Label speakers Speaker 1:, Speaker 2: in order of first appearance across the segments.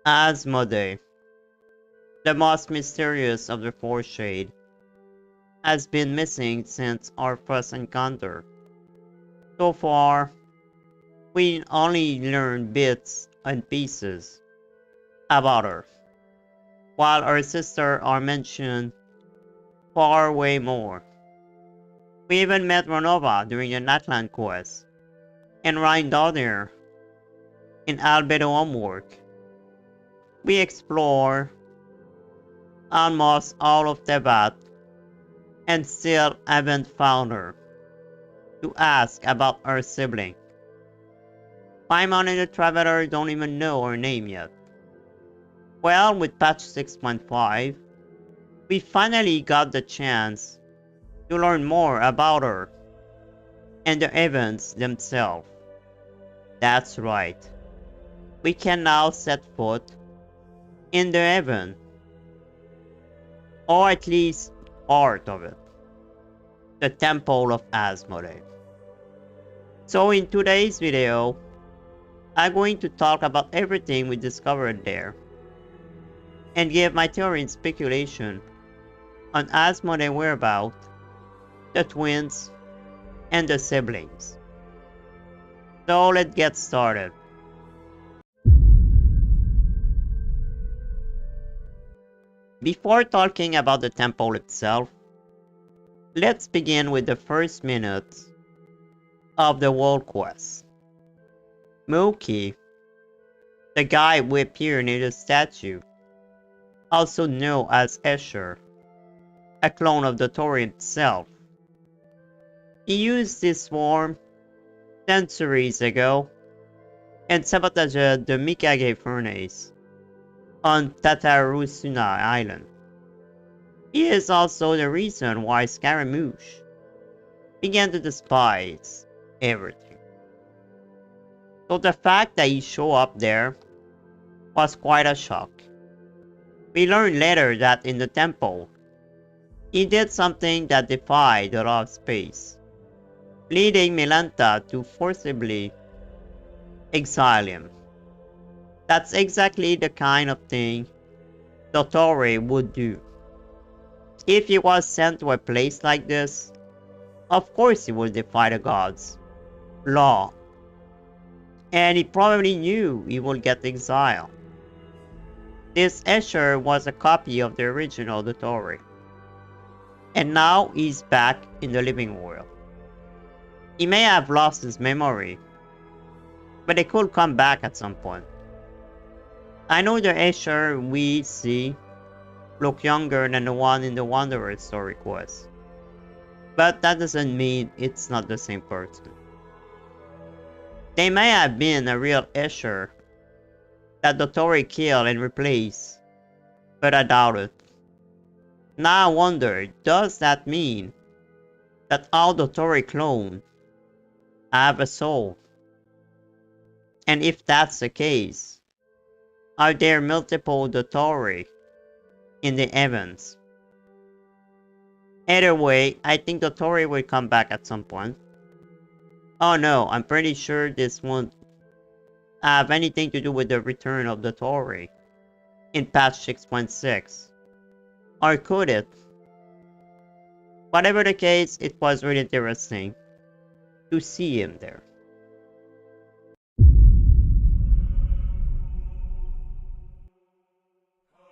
Speaker 1: Asmoday, the most mysterious of the four shades, has been missing since our first encounter. So far, we only learned bits and pieces about her, while her sisters are mentioned far way more. We even met Renova during the Natlan quest, and Ryan Dottore in Albedo homework. We explore almost all of Teyvat and still haven't found her to ask about her sibling. Paimon and the Traveler don't even know her name yet. Well, with patch 6.5, we finally got the chance to learn more about her and the events themselves. That's right. We can now set foot in the heaven, or at least part of it, the Temple of Asmoday. So in today's video, I'm going to talk about everything we discovered there, and give my theory and speculation on Asmoday whereabouts, the twins, and the siblings. So let's get started. Before talking about the temple itself, let's begin with the first minutes of the world quest. Mookie, the guy who appeared near the statue, also known as Escher, a clone of Dottore himself. He used this form centuries ago and sabotaged the Mikage furnace on Tatarusuna Island. He is also the reason why Scaramouche began to despise everything. So the fact that he showed up there was quite a shock. We learned later that in the temple, he did something that defied the law of space, leading Milanta to forcibly exile him. That's exactly the kind of thing Dottore would do. If he was sent to a place like this, of course he would defy the gods' law, and he probably knew he would get exiled. This Escher was a copy of the original Dottore, and now he's back in the living world. He may have lost his memory, but he could come back at some point. I know the Escher we see look younger than the one in the Wanderer story quest, but that doesn't mean it's not the same person. They may have been a real Escher that Dottore killed and replaced, but I doubt it. Now I wonder, does that mean that all Dottore clones have a soul? And if that's the case, are there multiple Dottore in the heavens? Either way, I think Dottore will come back at some point. Oh no, I'm pretty sure this won't have anything to do with the return of Dottore in patch 6.6. Or could it? Whatever the case, it was really interesting to see him there.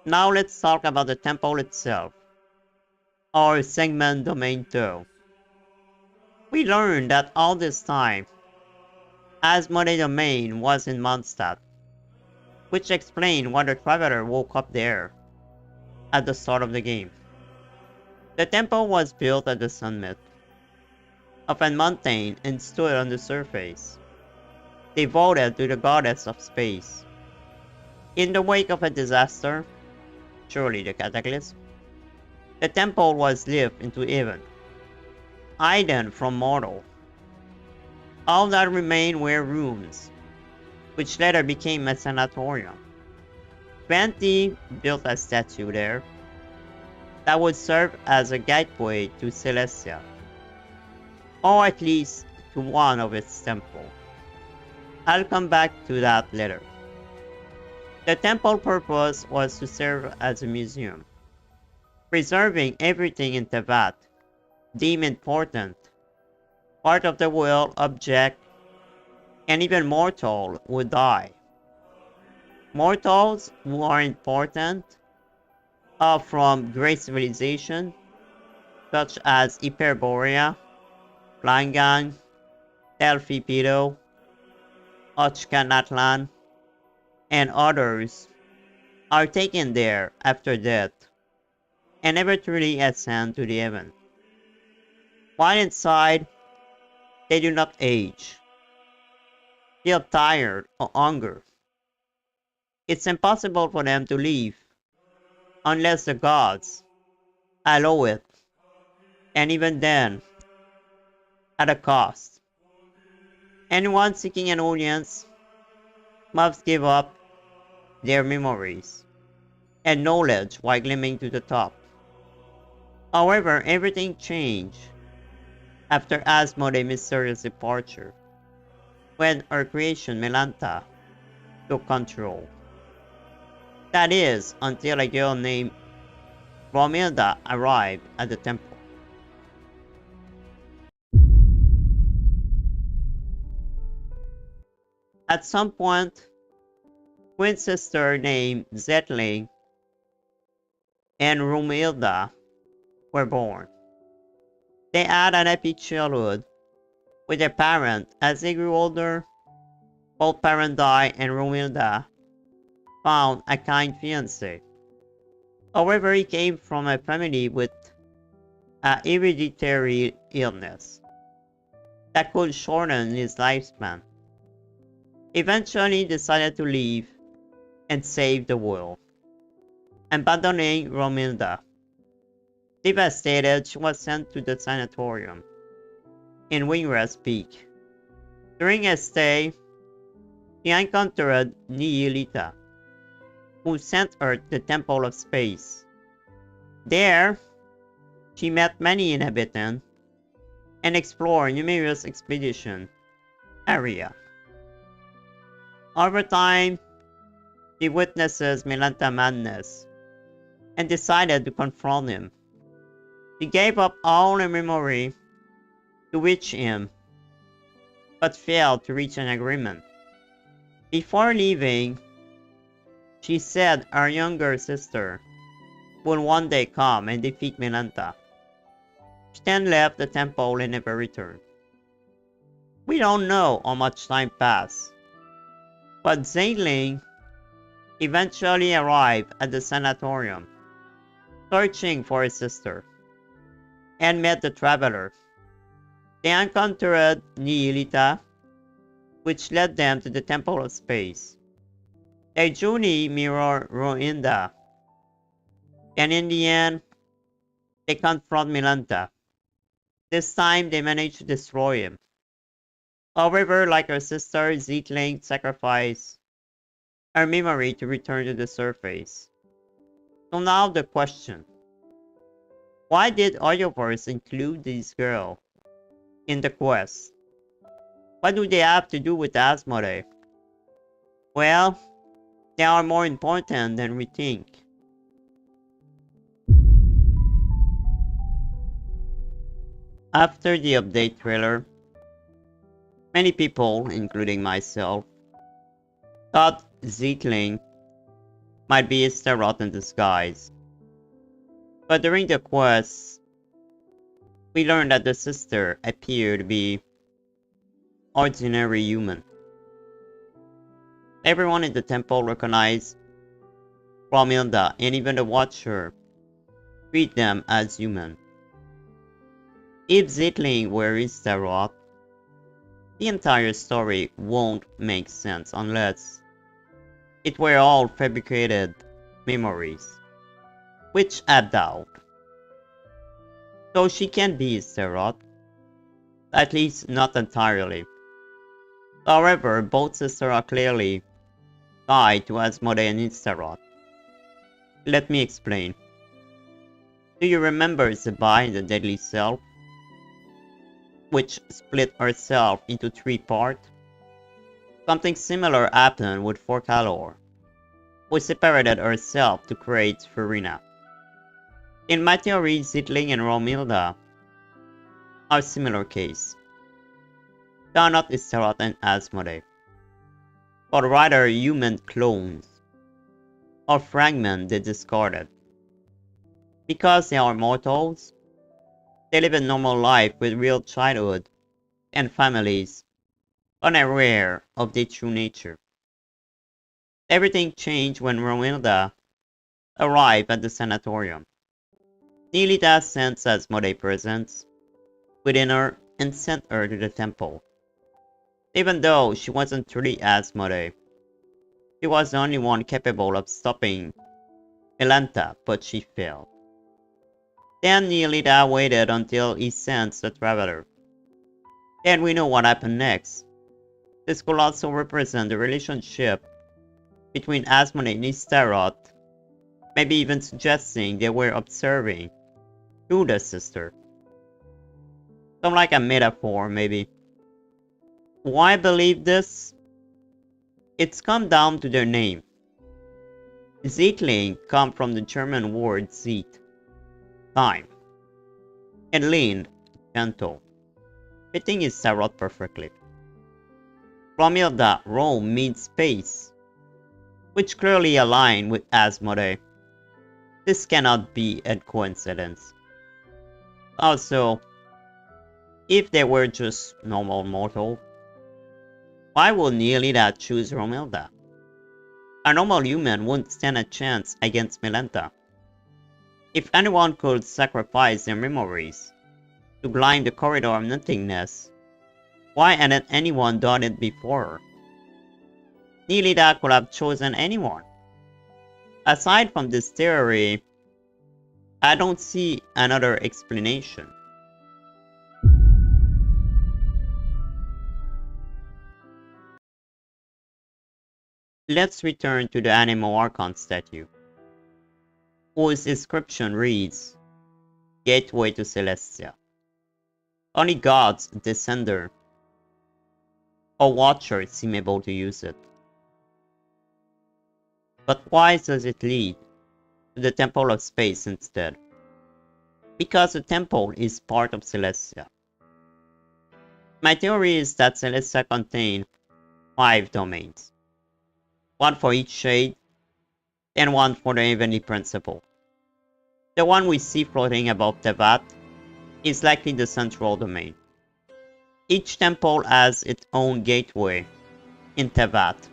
Speaker 1: Now let's talk about the temple itself, or segment domain 2. We learned that all this time, Asmoday domain was in Mondstadt, which explained why the Traveler woke up there at the start of the game. The temple was built at the summit of a mountain and stood on the surface, devoted to the goddess of space. In the wake of a disaster, surely the cataclysm, the temple was lifted into heaven, hidden from mortal. All that remained were rooms, which later became a sanatorium. 20 built a statue there that would serve as a gateway to Celestia, or at least to one of its temples. I'll come back to that later. The temple purpose was to serve as a museum, preserving everything in Teyvat deemed important, part of the will, object, and even mortal would die. Mortals who are important are from great civilization, such as Hyperborea, Plangan, Delphi Pido, Ochkanatlan, and others, are taken there after death and never truly ascend to the heaven. While inside, they do not age, feel tired or hunger. It's impossible for them to leave unless the gods allow it, and even then, at a cost. Anyone seeking an audience must give up their memories and knowledge while climbing to the top. However, everything changed after Asmoday's mysterious departure, when her creation Melanta took control. That is, until a girl named Romilda arrived at the temple. At some point, twin sister named Zetling and Romilda were born. They had an happy childhood with their parents. As they grew older, both parents died and Romilda found a kind fiancé. However, he came from a family with a hereditary illness that could shorten his lifespan. Eventually, he decided to leave and save the world, abandoning Romilda. Devastated, she was sent to the sanatorium in Wingrass Peak. During her stay, she encountered Nihilita, who sent her to the Temple of Space. There, she met many inhabitants and explored numerous expedition area. Over time, she witnesses Melanta madness and decided to confront him. She gave up all her memory to reach him, but failed to reach an agreement. Before leaving, she said her younger sister would one day come and defeat Melanta. She then left the temple and never returned. We don't know how much time passed, but Zayling eventually arrived at the sanatorium, searching for his sister, and met the traveler. They encountered Nihilita, which led them to the Temple of Space. Their journey mirrored Roinda, and in the end, they confront Milanta. This time, they manage to destroy him. However, like her sister, Zetling sacrificed her memory to return to the surface. So now the question: why did Audioverse include this girl in the quest? What do they have to do with Asmoday? Well, they are more important than we think. After the update trailer, many people, including myself, thought Zetling might be Astaroth in disguise. But during the quest, we learned that the sister appeared to be ordinary human. Everyone in the temple recognized Romilda, and even the Watcher treat them as human. If Zetling were Astaroth, the entire story won't make sense unless it were all fabricated memories, which I doubt. So she can be Astaroth, at least not entirely. However, both sisters are clearly tied to Asmoday and Astaroth. Let me explain. Do you remember Zebai, the Deadly Self, which split herself into 3 parts? Something similar happened with Forcalor. who separated herself to create Farina. In my theory, Zitling and Romilda are similar case. They are not Istaroth and Asmoday, but rather human clones, or fragments they discarded. Because they are mortals, they live a normal life with real childhood and families, unaware of their true nature. Everything changed when Romilda arrived at the sanatorium. Nilita sensed Asmode's presence within her and sent her to the temple. Even though she wasn't truly Asmodee, she was the only one capable of stopping Melanta, but she failed. Then Nilita waited until he sensed the Traveler. And we know what happened next. This could also represent the relationship between Asmodee and Istaroth, maybe even suggesting they were observing through the sister. Some like a metaphor, maybe. Why believe this? It's come down to their name. Zeitling come from the German word Zeit, time, and Lind, gentle, fitting Istaroth perfectly. Romilda, Rome means space, which clearly align with Asmodee. This cannot be a coincidence. Also, if they were just normal mortal, why would Nilita choose Romilda? A normal human wouldn't stand a chance against Melanta. If anyone could sacrifice their memories to blind the corridor of nothingness, why hadn't anyone done it before her? Nilita could have chosen anyone. Aside from this theory, I don't see another explanation. Let's return to the Animal Archon statue, whose inscription reads, Gateway to Celestia. Only gods, Descender, or Watcher seem able to use it. But why does it lead to the Temple of Space instead? Because the temple is part of Celestia. My theory is that Celestia contains 5 domains. One for each shade, and one for the Heavenly Principle. The one we see floating above Tevat is likely the central domain. Each temple has its own gateway in Tevat,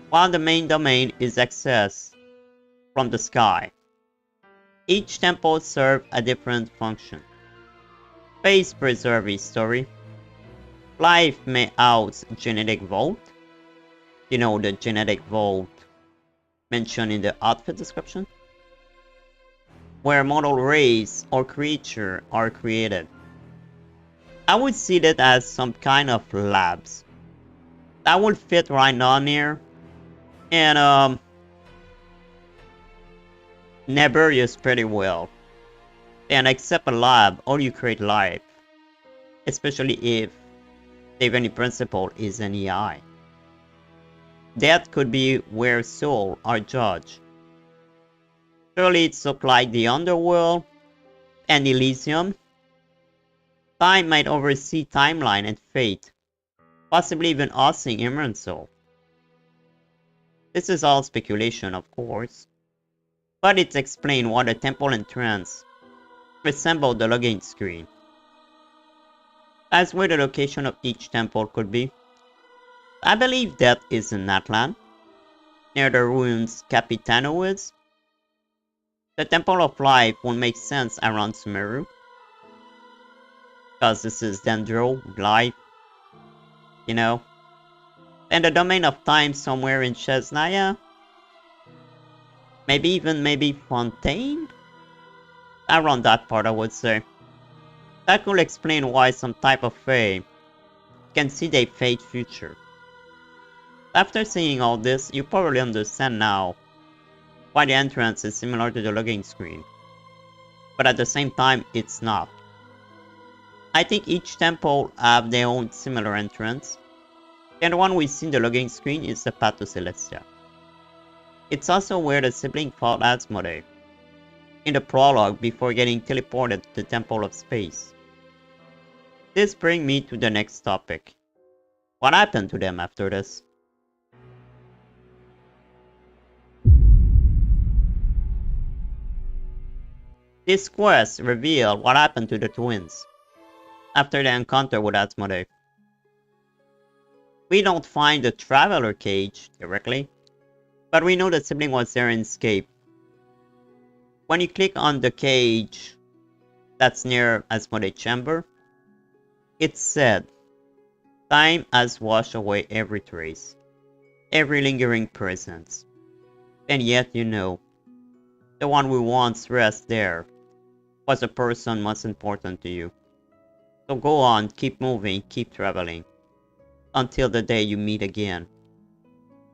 Speaker 1: while the main domain is accessed from the sky. Each temple serves a different function. Space preserve history. Life may house genetic vault. You know, the genetic vault mentioned in the outfit description, where mortal race or creature are created. I would see that as some kind of labs. That would fit right on here. And Neburius pretty well. And except a lab, or you create life. Especially if the Heavenly Principle is an EI. That could be where souls are judged. Surely it's look like the Underworld and Elysium. Time might oversee timeline and fate, possibly even housing immense soul. This is all speculation, of course, but it explains why the temple entrance resembled the login screen. As where the location of each temple could be. I believe that is in Natlan, near the ruins Capitano is. The Temple of Life won't make sense around Sumeru, because this is Dendro, life, you know. And the domain of time somewhere in Chesnaya. Maybe Fontaine? Around that part I would say. That could explain why some type of Fae can see their fate future. After seeing all this, you probably understand now why the entrance is similar to the login screen. But at the same time, it's not. I think each temple have their own similar entrance, and the one we see in the login screen is the path to Celestia. It's also where the sibling fought Asmoday in the prologue before getting teleported to the Temple of Space. This brings me to the next topic. What happened to them after this? This quest revealed what happened to the twins after the encounter with Asmoday. We don't find the Traveler cage directly, but we know the sibling was there in Escape. When you click on the cage that's near Asmoday chamber, it said, "Time has washed away every trace, every lingering presence. And yet you know, the one who once rests there was a person most important to you. So go on, keep moving, keep traveling, until the day you meet again."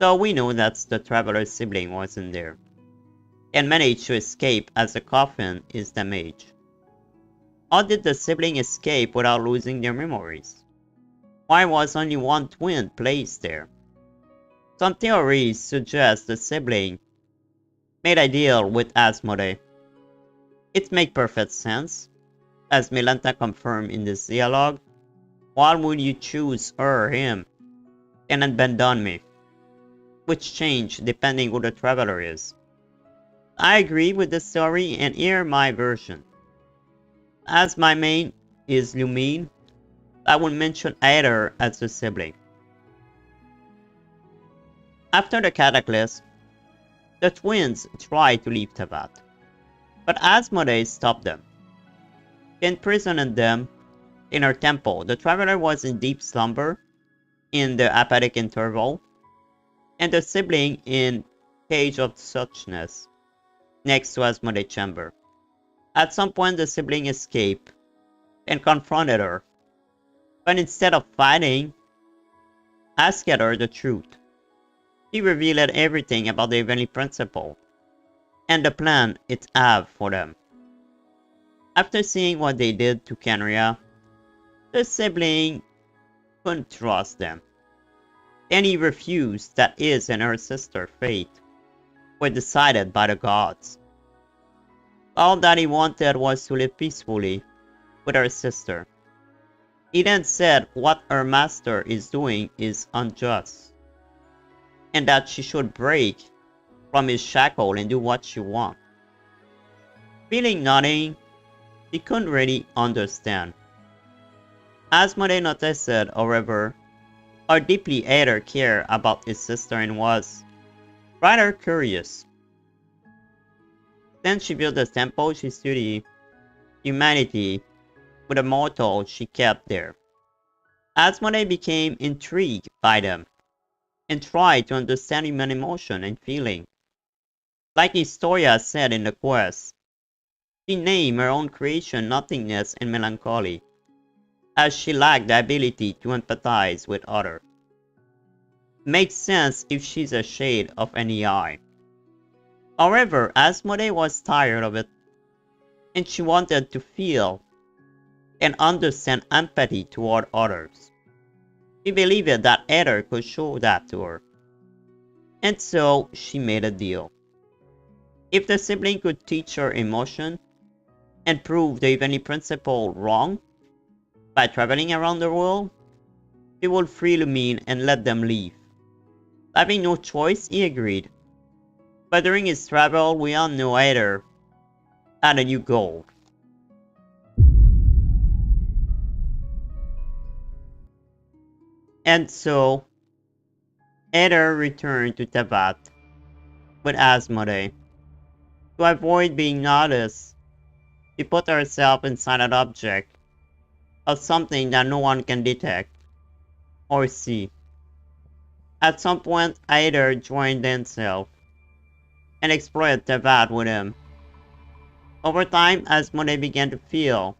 Speaker 1: So we know that the Traveler's sibling wasn't there, and managed to escape as the coffin is damaged. How did the sibling escape without losing their memories? Why was only one twin placed there? Some theories suggest the sibling made a deal with Asmoday. It makes perfect sense, as Milanta confirmed in this dialogue. Why would you choose her, him, and abandon me? Which change depending who the Traveler is. I agree with this story, and here my version. As my main is Lumine, I will mention Aether as a sibling. After the Cataclysm, the twins tried to leave Teyvat, but Asmoday stopped them. He imprisoned them in her temple. The Traveler was in deep slumber in the apathic interval, and the sibling in Cage of Suchness next to Asmoday chamber. At some point the sibling escaped and confronted her, but instead of fighting, asked her the truth. He revealed everything about the Heavenly Principle and the plan it had for them. After seeing what they did to Kenria, the sibling couldn't trust them, and he refused that his and her sister's fate were decided by the gods. All that he wanted was to live peacefully with her sister. He then said what her master is doing is unjust, and that she should break from his shackle and do what she wants. Feeling nothing, he couldn't really understand. Asmoday noticed, however, how deeply Aether cared about his sister and was rather curious. Since she built the temple, she studied humanity with the mortal she kept there. Asmoday became intrigued by them and tried to understand human emotion and feeling. Like Historia said in the quest, she named her own creation nothingness and melancholy, as she lacked the ability to empathize with others. Makes sense if she's a shade of any eye. However, Asmoday was tired of it, and she wanted to feel and understand empathy toward others. She believed that Aether could show that to her, and so she made a deal. If the sibling could teach her emotion and prove the Heavenly Principle wrong by traveling around the world, she would free Lumine and let them leave. Having no choice, he agreed. But during his travel, we all know Aether had a new goal. And so, Aether returned to Teyvat with Asmoday. To avoid being noticed, she put herself inside an object of something that no one can detect or see. At some point, Aether joined himself and explored Teyvat with him. Over time, Asmoday began to feel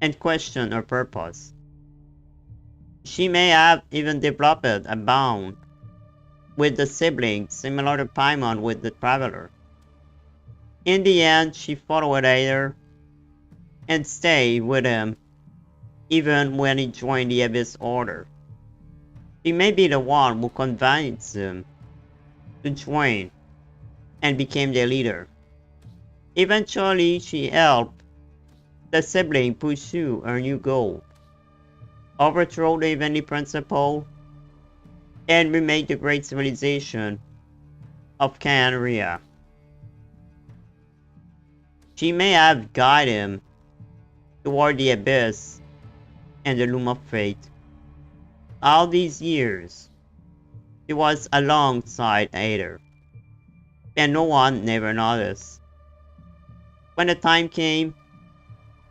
Speaker 1: and question her purpose. She may have even developed a bond with the sibling similar to Paimon with the Traveler. In the end, she followed Aether and stayed with him even when he joined the Abyss Order. She may be the one who convinced him to join and became their leader. Eventually, she helped the sibling pursue her new goal, overthrow the Heavenly Principle, and remake the great civilization of Canria. She may have guided him toward the abyss and the loom of fate. All these years, she was alongside Aether, and no one never noticed. When the time came,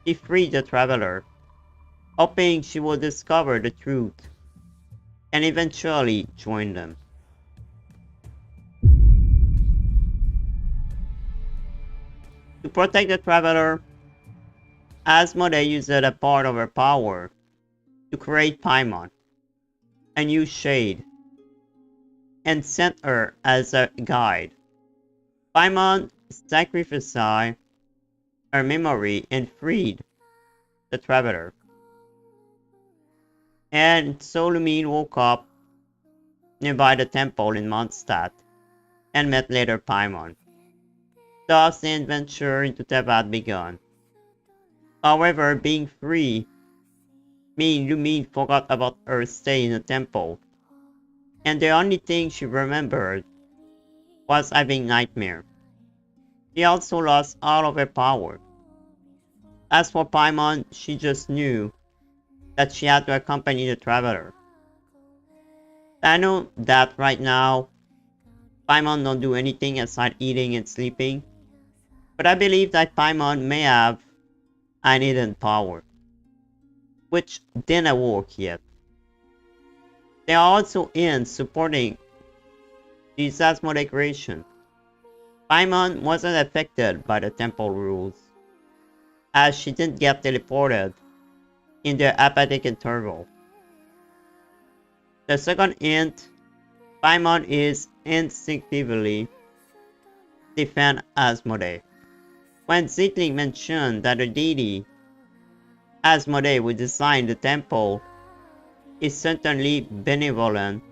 Speaker 1: she freed the traveler, hoping she would discover the truth, and eventually join them. To protect the traveler, Asmoday used a part of her power to create Paimon, a new shade, and sent her as a guide. Paimon sacrificed her memory and freed the traveler. And so Lumine woke up nearby the temple in Mondstadt and met later Paimon. Thus the adventure into Tevat began. However, being free mean Lumine forgot about her stay in the temple, and the only thing she remembered was having nightmare. She also lost all of her power. As for Paimon, she just knew that she had to accompany the traveler. I know that right now, Paimon don't do anything aside eating and sleeping, but I believe that Paimon may have an hidden power, which didn't work yet. There are also hints supporting this Asmoday creation. Paimon wasn't affected by the temple rules, as she didn't get teleported in the apathic interval. The second hint, Paimon is instinctively defend Asmoday. When Zitling mentioned that the deity Asmoday would design the temple is certainly benevolent,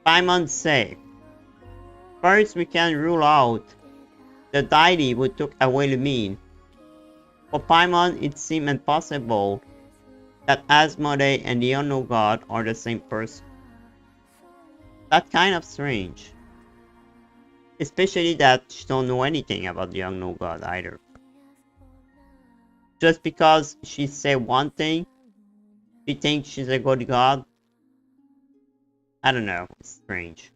Speaker 1: Paimon said, first we can rule out the deity who took away Lumine. For Paimon it seemed impossible that Asmoday and the unknown god are the same person. That's kind of strange. Especially that she don't know anything about the unknown god either. Just because she said one thing, she thinks she's a good god. I don't know, it's strange.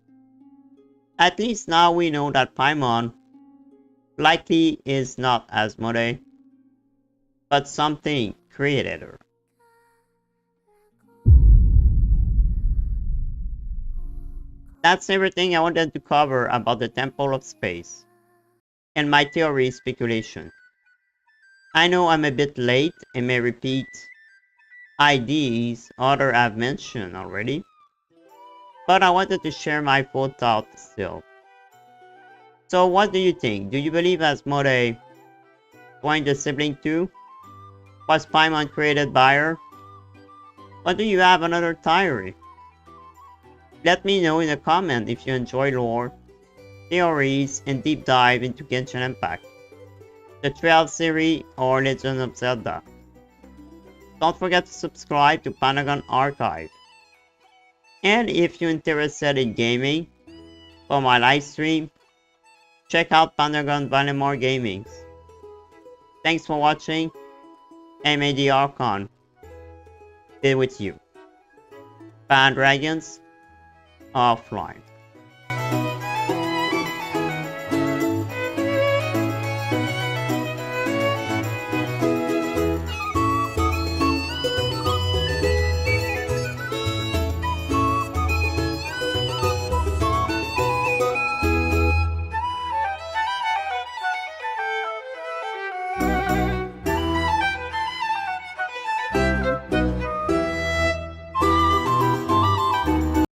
Speaker 1: At least now we know that Paimon likely is not Asmoday, but something created her. That's everything I wanted to cover about the Temple of Space, and my theory speculation. I know I'm a bit late and may repeat ideas others have mentioned already, but I wanted to share my full thoughts still. So what do you think? Do you believe Asmoday joined the sibling too? Was Paimon created by her? Or do you have another theory? Let me know in the comment if you enjoy lore, theories, and deep dive into Genshin Impact, the Trail series, or Legend of Zelda. Don't forget to subscribe to Panagon Archive. And if you're interested in gaming, for my live stream, check out Panagon Valimar Gaming. Thanks for watching, and may the Archon be with you. Pan Dragons offline.